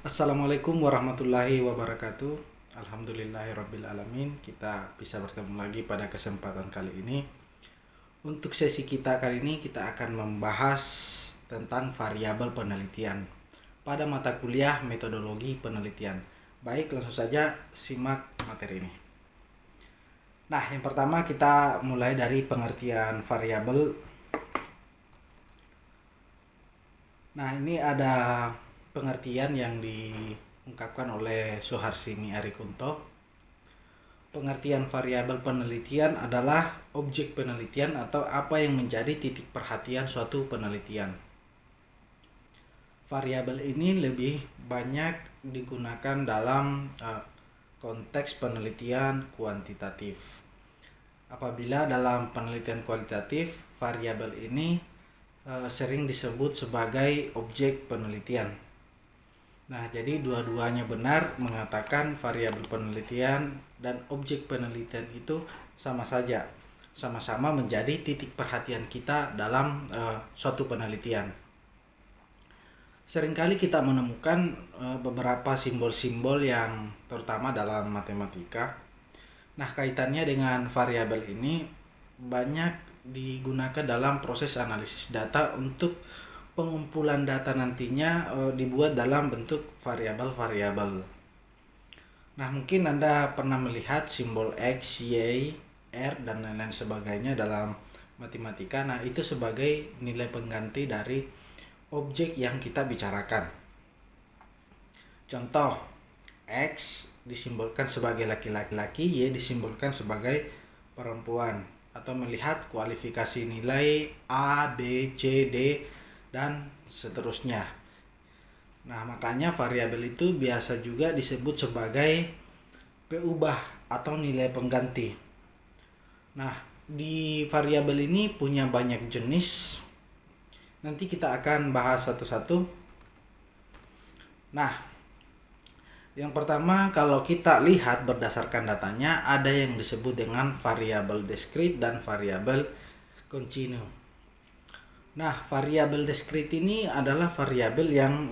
Assalamualaikum warahmatullahi wabarakatuh. Alhamdulillahirrabbilalamin. Kita bisa bertemu lagi pada kesempatan kali ini. Untuk sesi kita kali ini kita akan membahas tentang variabel penelitian pada mata kuliah metodologi penelitian. Baik, langsung saja simak materi ini. Nah, yang pertama kita mulai dari pengertian variabel. Nah, ini ada pengertian yang diungkapkan oleh Suharsini Arikunto. Pengertian variabel penelitian adalah objek penelitian atau apa yang menjadi titik perhatian suatu penelitian. Variabel ini lebih banyak digunakan dalam konteks penelitian kuantitatif. Apabila dalam penelitian kualitatif, variabel ini sering disebut sebagai objek penelitian. Nah, jadi dua-duanya benar mengatakan variabel penelitian dan objek penelitian itu sama saja, sama-sama menjadi titik perhatian kita dalam suatu penelitian. Seringkali kita menemukan beberapa simbol-simbol yang terutama dalam matematika. Nah, kaitannya dengan variabel ini banyak digunakan dalam proses analisis data untuk pengumpulan data nantinya dibuat dalam bentuk variabel-variabel. Nah, mungkin Anda pernah melihat simbol X, Y, R, dan lain-lain sebagainya dalam matematika. Nah, itu sebagai nilai pengganti dari objek yang kita bicarakan. Contoh, X disimbolkan sebagai laki-laki, Y disimbolkan sebagai perempuan. Atau melihat kualifikasi nilai A, B, C, D, dan seterusnya. Nah, makanya variabel itu biasa juga disebut sebagai peubah atau nilai pengganti. Nah, di variabel ini punya banyak jenis. Nanti kita akan bahas satu-satu. Nah, yang pertama, kalau kita lihat berdasarkan datanya, ada yang disebut dengan variabel diskrit dan variabel kontinu. Nah, variabel diskrit ini adalah variabel yang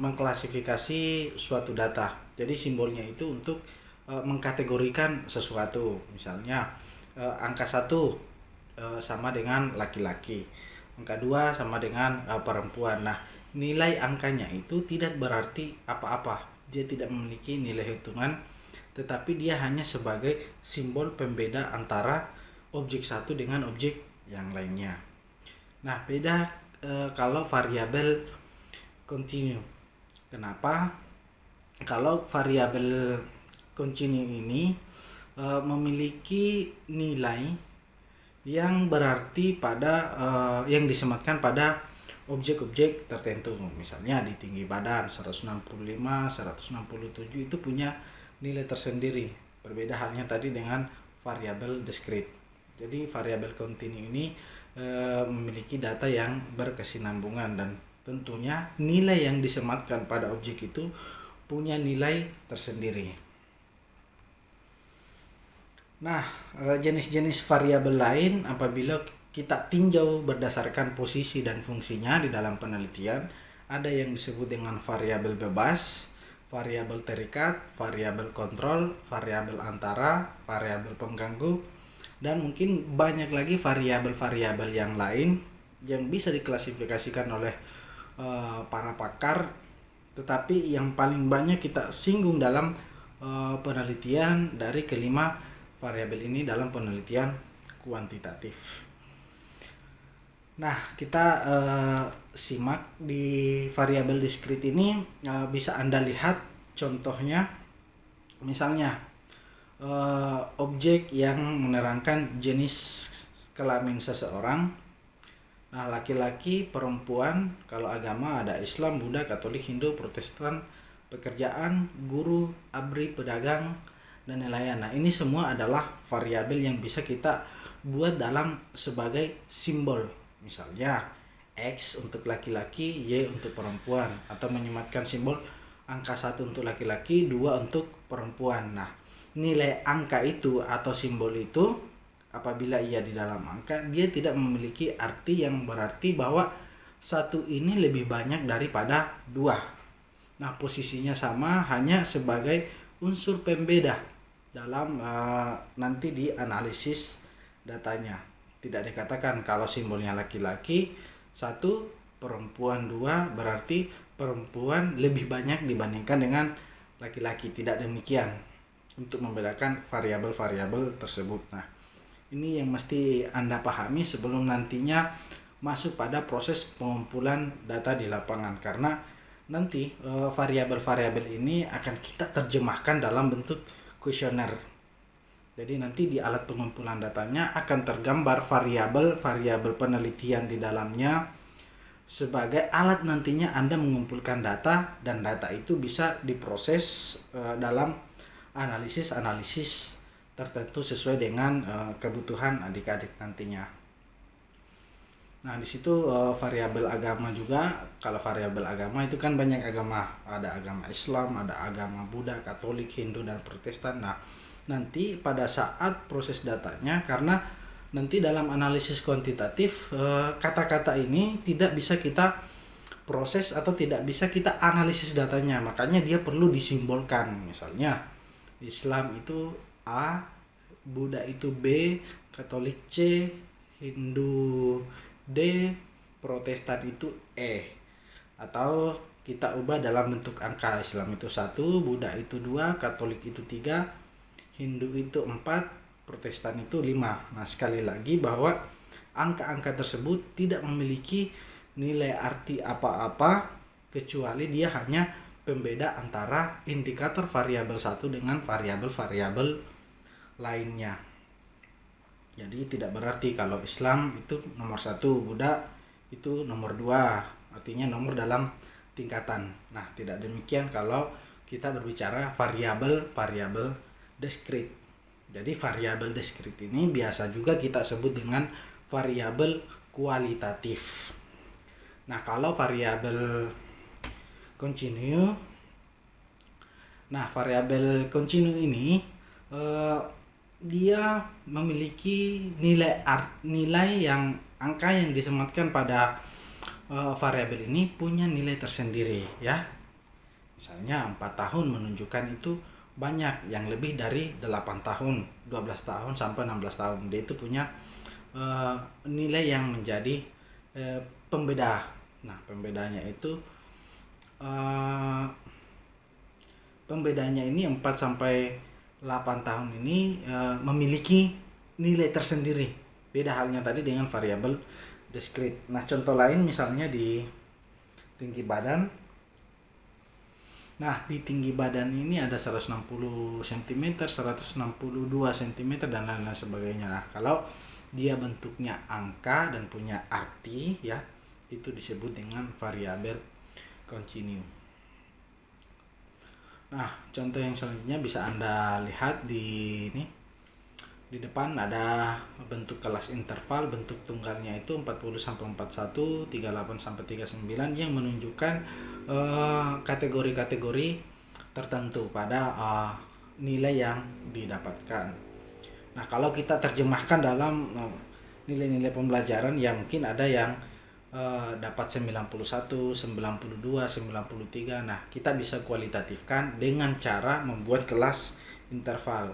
mengklasifikasi suatu data. Jadi simbolnya itu untuk mengkategorikan sesuatu. Misalnya angka 1 sama dengan laki-laki, angka 2 sama dengan perempuan. Nah, nilai angkanya itu tidak berarti apa-apa. Dia tidak memiliki nilai hitungan, tetapi dia hanya sebagai simbol pembeda antara objek satu dengan objek yang lainnya. Nah, beda kalau variabel kontinu. Kenapa? Kalau variabel kontinu ini memiliki nilai yang berarti pada yang disematkan pada objek-objek tertentu. Misalnya di tinggi badan 165, 167 itu punya nilai tersendiri. Berbeda halnya tadi dengan variabel diskrit. Jadi variabel kontinu ini memiliki data yang berkesinambungan dan tentunya nilai yang disematkan pada objek itu punya nilai tersendiri. Nah, jenis-jenis variabel lain apabila kita tinjau berdasarkan posisi dan fungsinya di dalam penelitian, ada yang disebut dengan variabel bebas, variabel terikat, variabel kontrol, variabel antara, variabel pengganggu, dan mungkin banyak lagi variabel-variabel yang lain yang bisa diklasifikasikan oleh para pakar, tetapi yang paling banyak kita singgung dalam penelitian dari kelima variabel ini dalam penelitian kuantitatif. Nah, kita simak di variabel diskrit ini, bisa Anda lihat contohnya. Misalnya objek yang menerangkan jenis kelamin seseorang. Nah, laki-laki, perempuan, kalau agama ada Islam, Buddha, Katolik, Hindu, Protestan, pekerjaan, guru, abri, pedagang, dan lain-lain. Nah, ini semua adalah variabel yang bisa kita buat dalam sebagai simbol. Misalnya X untuk laki-laki, Y untuk perempuan, atau menyematkan simbol angka 1 untuk laki-laki, 2 untuk perempuan. Nah, nilai angka itu atau simbol itu apabila ia di dalam angka, dia tidak memiliki arti yang berarti bahwa 1 ini lebih banyak daripada 2. Nah, posisinya sama, hanya sebagai unsur pembeda dalam nanti di analisis datanya. Tidak dikatakan kalau simbolnya laki-laki satu, perempuan dua, berarti perempuan lebih banyak dibandingkan dengan laki-laki. Tidak demikian, untuk membedakan variabel-variabel tersebut. Nah, ini yang mesti Anda pahami sebelum nantinya masuk pada proses pengumpulan data di lapangan, karena nanti variabel-variabel ini akan kita terjemahkan dalam bentuk kuesioner. Jadi nanti di alat pengumpulan datanya akan tergambar variabel-variabel penelitian di dalamnya sebagai alat nantinya Anda mengumpulkan data, dan data itu bisa diproses dalam analisis-analisis tertentu sesuai dengan kebutuhan adik-adik nantinya. Nah, di situ variabel agama juga. Kalau variabel agama itu kan banyak agama, ada agama Islam, ada agama Buddha, Katolik, Hindu, dan Protestan. Nah, nanti pada saat proses datanya, karena nanti dalam analisis kuantitatif kata-kata ini tidak bisa kita proses atau tidak bisa kita analisis datanya, makanya dia perlu disimbolkan. Misalnya Islam itu A, Buddha itu B, Katolik C, Hindu D, Protestan itu E. Atau kita ubah dalam bentuk angka, Islam itu 1, Buddha itu 2, Katolik itu 3, Hindu itu 4, Protestan itu 5. Nah, sekali lagi bahwa angka-angka tersebut tidak memiliki nilai arti apa-apa, kecuali dia hanya pembeda antara indikator variabel satu dengan variabel-variabel lainnya. Jadi tidak berarti kalau Islam itu nomor 1, Buddha itu nomor 2, artinya nomor dalam tingkatan. Nah, tidak demikian kalau kita berbicara variabel-variabel diskrit. Jadi variabel diskrit ini biasa juga kita sebut dengan variabel kualitatif. Nah, kalau variabel kontinu, ini dia memiliki nilai yang angka yang disematkan pada variabel ini punya nilai tersendiri, ya. Misalnya 4 tahun menunjukkan itu banyak, yang lebih dari 8 tahun, 12 tahun sampai 16 tahun. Dia itu punya nilai yang menjadi pembeda. Nah, pembedanya ini 4 sampai 8 tahun ini memiliki nilai tersendiri. Beda halnya tadi dengan variabel diskrit. Nah, contoh lain misalnya di tinggi badan. Nah, di tinggi badan ini ada 160 cm, 162 cm, dan lain-lain sebagainya. Nah, kalau dia bentuknya angka dan punya arti, ya, itu disebut dengan variabel kontinu. Nah, contoh yang selanjutnya bisa Anda lihat di ini. Di depan ada bentuk kelas interval, bentuk tunggalnya itu 40 sampai 41, 38 sampai 39 yang menunjukkan kategori-kategori tertentu pada nilai yang didapatkan. Nah, kalau kita terjemahkan dalam nilai-nilai pembelajaran, ya mungkin ada yang dapat 91, 92, 93. Nah, kita bisa kualitatifkan dengan cara membuat kelas interval.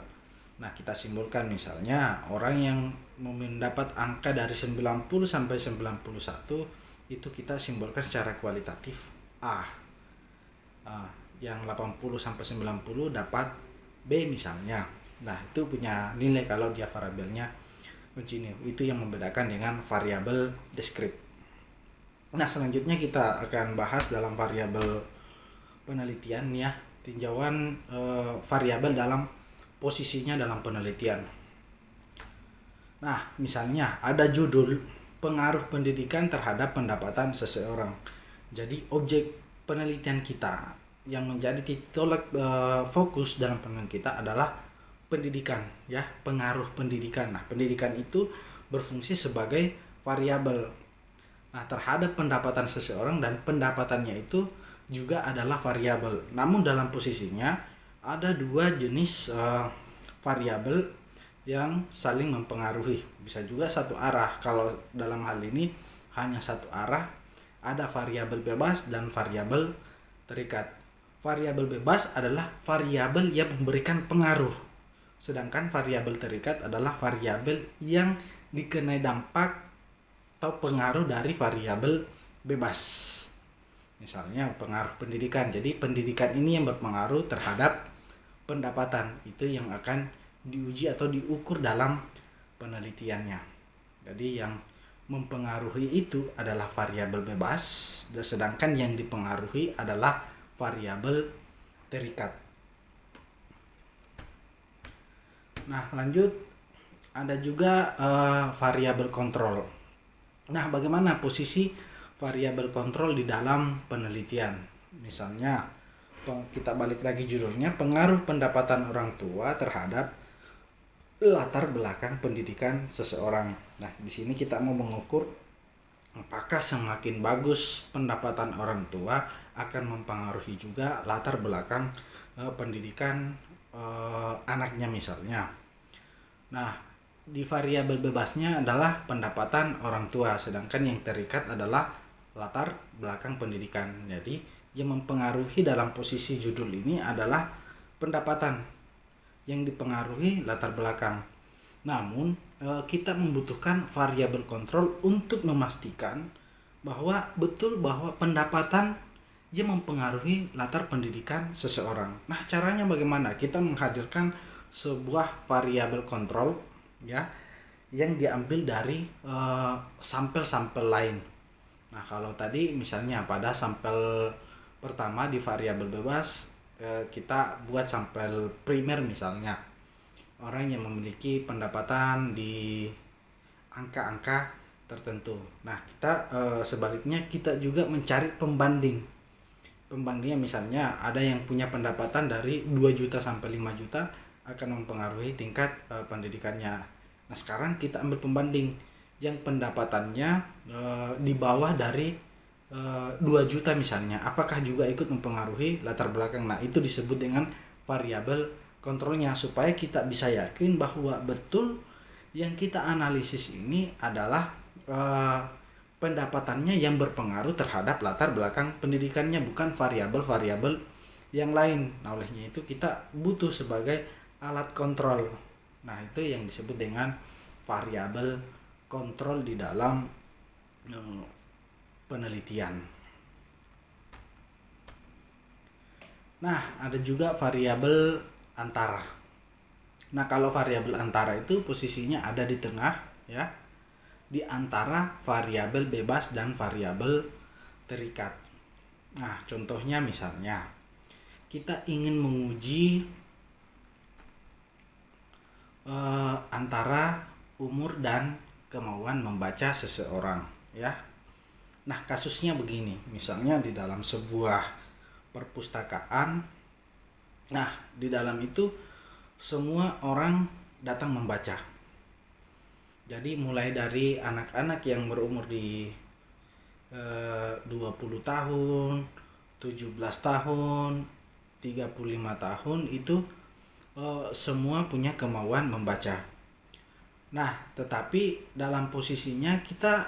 Nah, kita simbolkan misalnya orang yang mendapat angka dari 90 sampai 91 itu kita simbolkan secara kualitatif A. Yang 80 sampai 90 dapat B misalnya. Nah, itu punya nilai kalau dia variabelnya kontinu. Itu yang membedakan dengan variabel diskrit. Nah, selanjutnya kita akan bahas dalam variabel penelitian, ya, tinjauan variabel dalam posisinya dalam penelitian. Nah, misalnya ada judul pengaruh pendidikan terhadap pendapatan seseorang. Jadi objek penelitian kita yang menjadi titik fokus dalam penelitian kita adalah pendidikan, ya, pengaruh pendidikan. Nah, pendidikan itu berfungsi sebagai variabel terhadap pendapatan seseorang, dan pendapatannya itu juga adalah variabel. Namun dalam posisinya ada dua jenis variabel yang saling mempengaruhi. Bisa juga satu arah. Kalau dalam hal ini hanya satu arah, ada variabel bebas dan variabel terikat. Variabel bebas adalah variabel yang memberikan pengaruh, sedangkan variabel terikat adalah variabel yang dikenai dampak atau pengaruh dari variabel bebas. Misalnya pengaruh pendidikan. Jadi pendidikan ini yang berpengaruh terhadap pendapatan, itu yang akan diuji atau diukur dalam penelitiannya. Jadi yang mempengaruhi itu adalah variabel bebas, sedangkan yang dipengaruhi adalah variabel terikat. Nah, lanjut ada juga variabel kontrol. Nah, bagaimana posisi variabel kontrol di dalam penelitian? Misalnya kita balik lagi judulnya, pengaruh pendapatan orang tua terhadap latar belakang pendidikan seseorang. Nah, di sini kita mau mengukur apakah semakin bagus pendapatan orang tua akan mempengaruhi juga latar belakang pendidikan anaknya misalnya. Nah, di variabel bebasnya adalah pendapatan orang tua, sedangkan yang terikat adalah latar belakang pendidikan. Jadi, yang mempengaruhi dalam posisi judul ini adalah pendapatan, yang dipengaruhi latar belakang. Namun kita membutuhkan variabel kontrol untuk memastikan bahwa pendapatan yang mempengaruhi latar pendidikan seseorang. Nah, caranya bagaimana? Kita menghadirkan sebuah variabel kontrol ya yang diambil dari sampel-sampel lain. Nah, kalau tadi misalnya pada sampel pertama di variabel bebas, kita buat sampel primer misalnya orang yang memiliki pendapatan di angka-angka tertentu. Nah, kita sebaliknya kita juga mencari pembandingnya. Misalnya ada yang punya pendapatan dari 2 juta sampai 5 juta akan mempengaruhi tingkat pendidikannya. Nah, sekarang kita ambil pembanding yang pendapatannya di bawah dari 2 juta misalnya, apakah juga ikut mempengaruhi latar belakang. Nah, itu disebut dengan variabel kontrolnya, supaya kita bisa yakin bahwa betul yang kita analisis ini adalah pendapatannya yang berpengaruh terhadap latar belakang pendidikannya, bukan variabel-variabel yang lain. Nah, olehnya itu kita butuh sebagai alat kontrol. Nah, itu yang disebut dengan variabel kontrol di dalam penelitian. Nah, ada juga variabel antara. Nah, kalau variabel antara itu posisinya ada di tengah ya, di antara variabel bebas dan variabel terikat. Nah, contohnya misalnya kita ingin menguji antara umur dan kemauan membaca seseorang ya. Nah, kasusnya begini, misalnya di dalam sebuah perpustakaan, nah di dalam itu semua orang datang membaca. Jadi mulai dari anak-anak yang berumur di 20 tahun, 17 tahun, 35 tahun itu semua punya kemauan membaca. Nah, tetapi dalam posisinya kita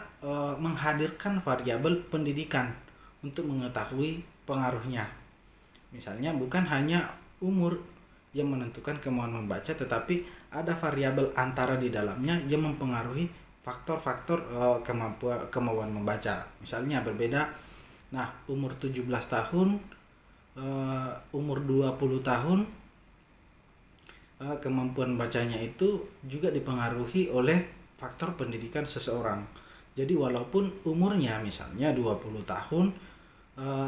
menghadirkan variabel pendidikan untuk mengetahui pengaruhnya. Misalnya bukan hanya umur yang menentukan kemauan membaca, tetapi ada variabel antara di dalamnya yang mempengaruhi faktor-faktor kemauan membaca. Misalnya berbeda. Nah, umur 17 tahun, umur 20 tahun, kemampuan bacanya itu juga dipengaruhi oleh faktor pendidikan seseorang. Jadi walaupun umurnya misalnya 20 tahun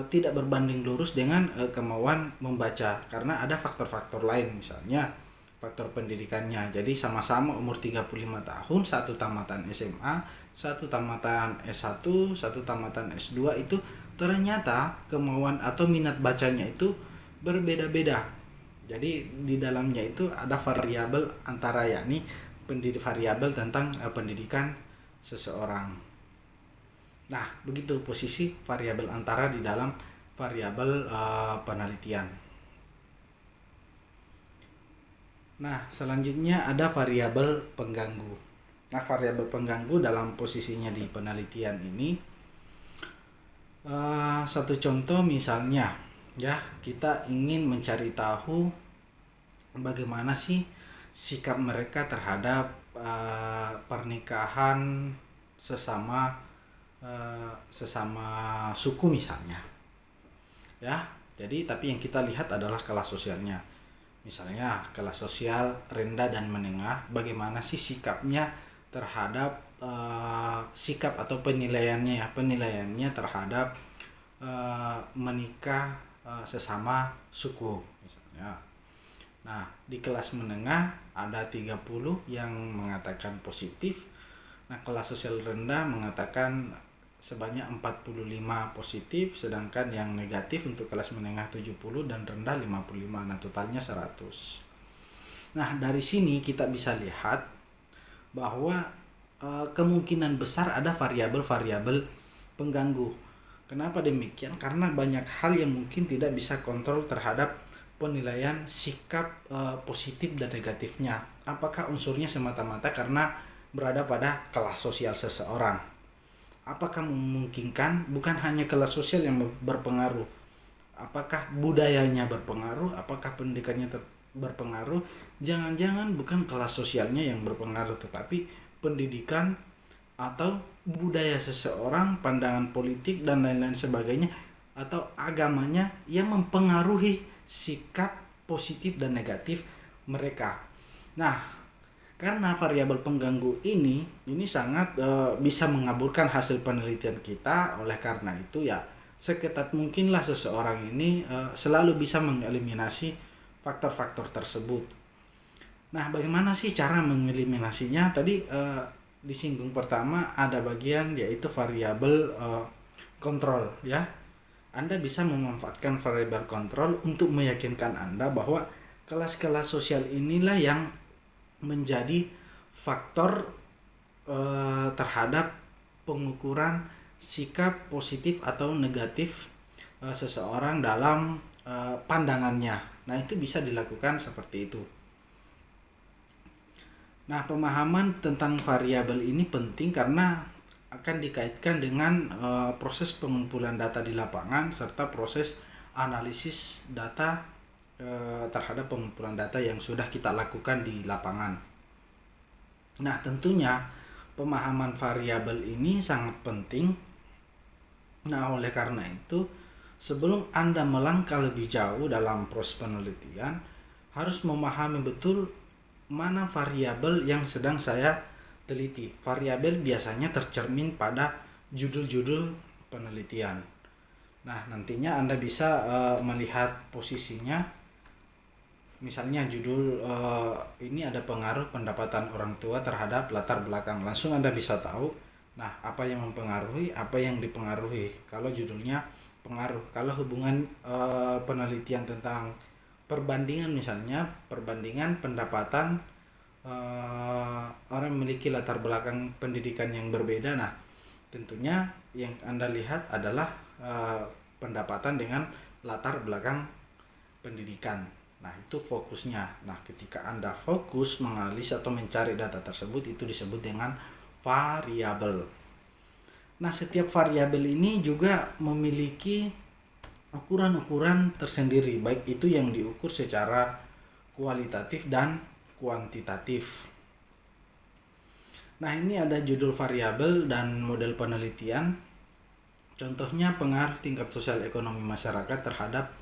tidak berbanding lurus dengan kemauan membaca, karena ada faktor-faktor lain, misalnya faktor pendidikannya. Jadi sama-sama umur 35 tahun, satu tamatan SMA, satu tamatan S1, satu tamatan S2, itu ternyata kemauan atau minat bacanya itu berbeda-beda. Jadi di dalamnya itu ada variabel antara, yakni variabel tentang pendidikan seseorang. Nah, begitu posisi variabel antara di dalam variabel penelitian. Nah, selanjutnya ada variabel pengganggu. Nah, variabel pengganggu dalam posisinya di penelitian ini, satu contoh misalnya ya, kita ingin mencari tahu bagaimana sih sikap mereka terhadap pernikahan sesama sesama suku misalnya, ya. Jadi tapi yang kita lihat adalah kelas sosialnya. Misalnya kelas sosial rendah dan menengah, bagaimana sih sikapnya terhadap sikap atau penilaiannya terhadap menikah sesama suku misalnya. Nah, di kelas menengah ada 30 yang mengatakan positif. Nah, kelas sosial rendah mengatakan sebanyak 45 positif, sedangkan yang negatif untuk kelas menengah 70 dan rendah 55. Nah, totalnya 100. Nah, dari sini kita bisa lihat bahwa kemungkinan besar ada variabel-variabel pengganggu. Kenapa demikian? Karena banyak hal yang mungkin tidak bisa kontrol terhadap penilaian sikap positif dan negatifnya. Apakah unsurnya semata-mata karena berada pada kelas sosial seseorang? Apakah memungkinkan bukan hanya kelas sosial yang berpengaruh? Apakah budayanya berpengaruh? Apakah pendidikannya berpengaruh? Jangan-jangan bukan kelas sosialnya yang berpengaruh, tetapi pendidikan atau budaya seseorang, pandangan politik dan lain-lain sebagainya, atau agamanya yang mempengaruhi sikap positif dan negatif mereka. Nah, karena variabel pengganggu ini sangat bisa mengaburkan hasil penelitian kita. Oleh karena itu ya, seketat mungkinlah seseorang ini selalu bisa mengeliminasi faktor-faktor tersebut. Nah, bagaimana sih cara mengeliminasinya? Tadi disinggung pertama ada bagian yaitu variabel kontrol, ya. Anda bisa memanfaatkan variabel kontrol untuk meyakinkan Anda bahwa kelas-kelas sosial inilah yang menjadi faktor terhadap pengukuran sikap positif atau negatif seseorang dalam pandangannya. Nah, itu bisa dilakukan seperti itu. Nah, pemahaman tentang variabel ini penting karena akan dikaitkan dengan proses pengumpulan data di lapangan serta proses analisis data terhadap pengumpulan data yang sudah kita lakukan di lapangan. Nah, tentunya pemahaman variabel ini sangat penting. Nah, oleh karena itu, sebelum Anda melangkah lebih jauh dalam proses penelitian, harus memahami betul mana variabel yang sedang saya teliti. Variabel biasanya tercermin pada judul-judul penelitian. Nah, nantinya Anda bisa melihat posisinya. Misalnya judul ini ada pengaruh pendapatan orang tua terhadap latar belakang. Langsung Anda bisa tahu, nah, apa yang mempengaruhi, apa yang dipengaruhi. Kalau judulnya pengaruh, kalau hubungan penelitian tentang perbandingan, misalnya perbandingan pendapatan orang memiliki latar belakang pendidikan yang berbeda. Nah, tentunya yang Anda lihat adalah pendapatan dengan latar belakang pendidikan. Nah, itu fokusnya. Nah, ketika Anda fokus menganalisa atau mencari data tersebut, itu disebut dengan variabel. Nah, setiap variabel ini juga memiliki ukuran-ukuran tersendiri, baik itu yang diukur secara kualitatif dan kuantitatif. Nah, ini ada judul variabel dan model penelitian. Contohnya pengaruh tingkat sosial ekonomi masyarakat terhadap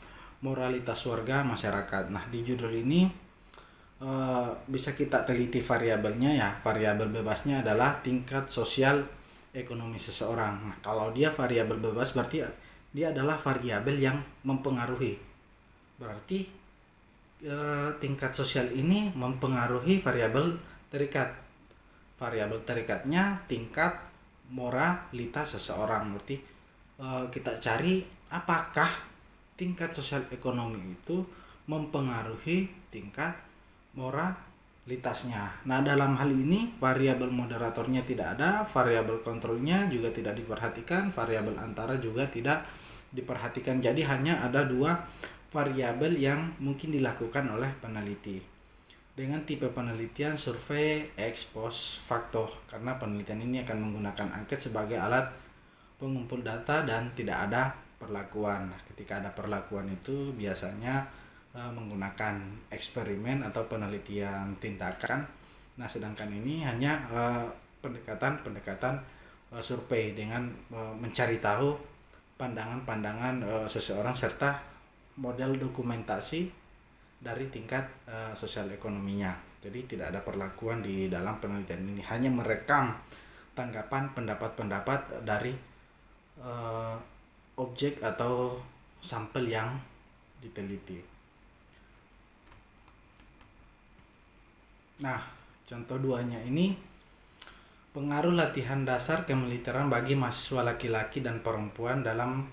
moralitas warga masyarakat. Nah, di judul ini bisa kita teliti variabelnya, ya. Variabel bebasnya adalah tingkat sosial ekonomi seseorang. Nah, kalau dia variabel bebas berarti dia adalah variabel yang mempengaruhi. Berarti tingkat sosial ini mempengaruhi variabel terikat. Variabel terikatnya tingkat moralitas seseorang. Berarti kita cari apakah tingkat sosial ekonomi itu mempengaruhi tingkat moralitasnya. Nah, dalam hal ini variabel moderatornya tidak ada, variabel kontrolnya juga tidak diperhatikan, variabel antara juga tidak diperhatikan. Jadi hanya ada dua variabel yang mungkin dilakukan oleh peneliti dengan tipe penelitian survei ex post facto, karena penelitian ini akan menggunakan angket sebagai alat pengumpul data dan tidak ada perlakuan. Nah, ketika ada perlakuan itu biasanya menggunakan eksperimen atau penelitian tindakan. Nah, sedangkan ini hanya pendekatan survei dengan mencari tahu pandangan-pandangan seseorang serta model dokumentasi dari tingkat sosial ekonominya. Jadi tidak ada perlakuan di dalam penelitian ini, hanya merekam tanggapan pendapat-pendapat dari objek atau sampel yang diteliti. Nah, contoh duanya ini pengaruh latihan dasar kemiliteran bagi mahasiswa laki-laki dan perempuan dalam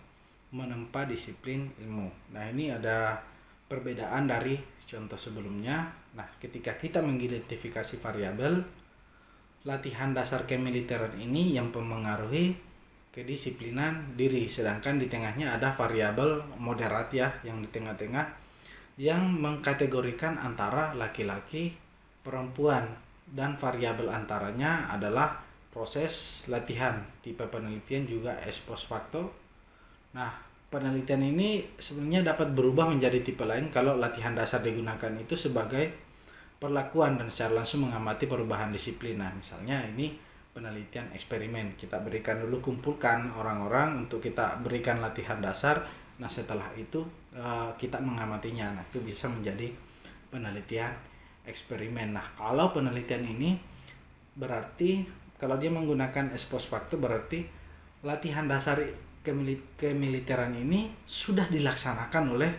menempa disiplin ilmu. Nah, ini ada perbedaan dari contoh sebelumnya. Nah, ketika kita mengidentifikasi variabel, latihan dasar kemiliteran ini yang mempengaruhi kedisiplinan diri, sedangkan di tengahnya ada variabel moderat ya, yang di tengah-tengah yang mengkategorikan antara laki-laki perempuan, dan variabel antaranya adalah proses latihan. Tipe penelitian juga ex post facto. Nah, penelitian ini sebenarnya dapat berubah menjadi tipe lain kalau latihan dasar digunakan itu sebagai perlakuan dan secara langsung mengamati perubahan disiplin. Nah, misalnya ini penelitian eksperimen, kita berikan dulu, kumpulkan orang-orang untuk kita berikan latihan dasar. Nah, setelah itu kita mengamatinya. Nah, itu bisa menjadi penelitian eksperimen. Nah, kalau penelitian ini berarti kalau dia menggunakan ex post facto, berarti latihan dasar kemiliteran ini sudah dilaksanakan oleh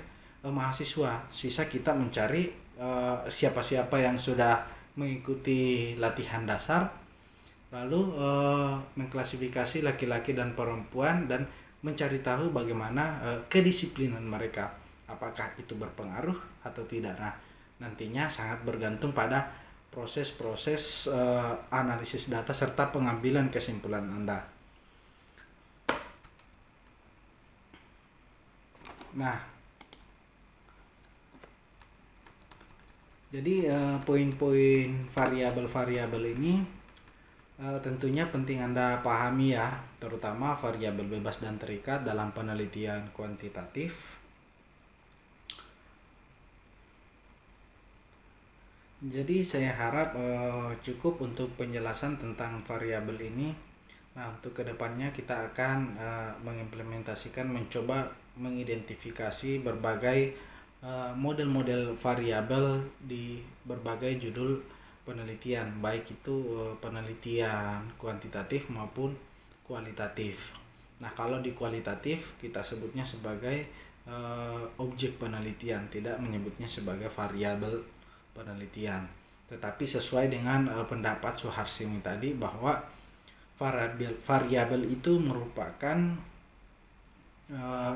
mahasiswa. Sisa kita mencari siapa-siapa yang sudah mengikuti latihan dasar, lalu mengklasifikasi laki-laki dan perempuan dan mencari tahu bagaimana kedisiplinan mereka, apakah itu berpengaruh atau tidak. Nah, nantinya sangat bergantung pada proses-proses analisis data serta pengambilan kesimpulan Anda. Nah, jadi poin-poin variabel-variabel ini tentunya penting Anda pahami ya, terutama variabel bebas dan terikat dalam penelitian kuantitatif. Jadi saya harap cukup untuk penjelasan tentang variabel ini. Nah, untuk kedepannya kita akan mengimplementasikan, mencoba mengidentifikasi berbagai model-model variabel di berbagai judul penelitian, baik itu penelitian kuantitatif maupun kualitatif. Nah, kalau di kualitatif kita sebutnya sebagai objek penelitian, tidak menyebutnya sebagai variabel penelitian. Tetapi sesuai dengan pendapat Suharsini tadi, bahwa variabel itu merupakan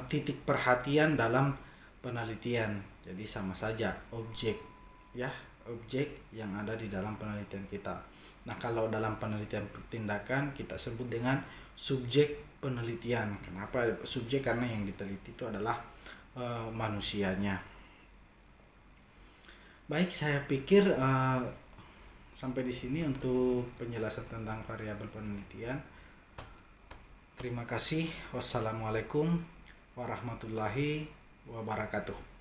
titik perhatian dalam penelitian. Jadi sama saja objek ya, objek yang ada di dalam penelitian kita. Nah, kalau dalam penelitian tindakan kita sebut dengan subjek penelitian. Kenapa subjek? Karena yang diteliti itu adalah manusianya. Baik, saya pikir sampai di sini untuk penjelasan tentang variabel penelitian. Terima kasih. Wassalamualaikum warahmatullahi wabarakatuh.